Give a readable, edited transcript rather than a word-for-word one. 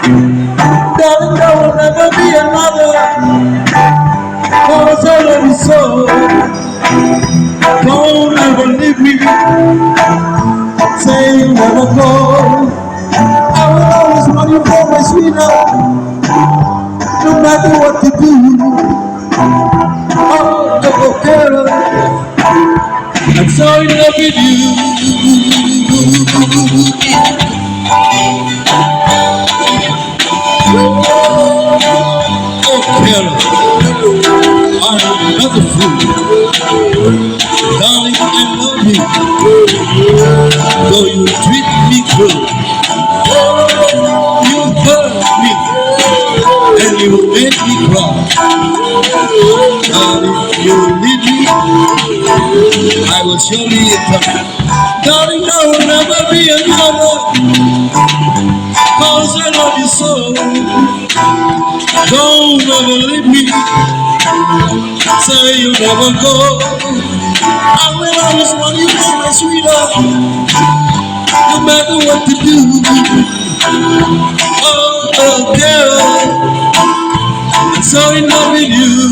Darling, there will never be another. Cause I love you so. Don't ever leave me. Say you'll never go. I will always want you for my sweetheart. No matter what you do. Oh, girl, I'm so in love with you. Oh, girl, I'm not a fool. Darling, I love you. Though you treat me cruel, you hurt me and you make me cry. Darling, you leave me, I will surely come. Darling, there will never be another. Cause I love you so. Don't ever leave me. Say you'll never go. I will always want you for my sweetheart. No matter what you do. Oh, girl, I'm so in love with you.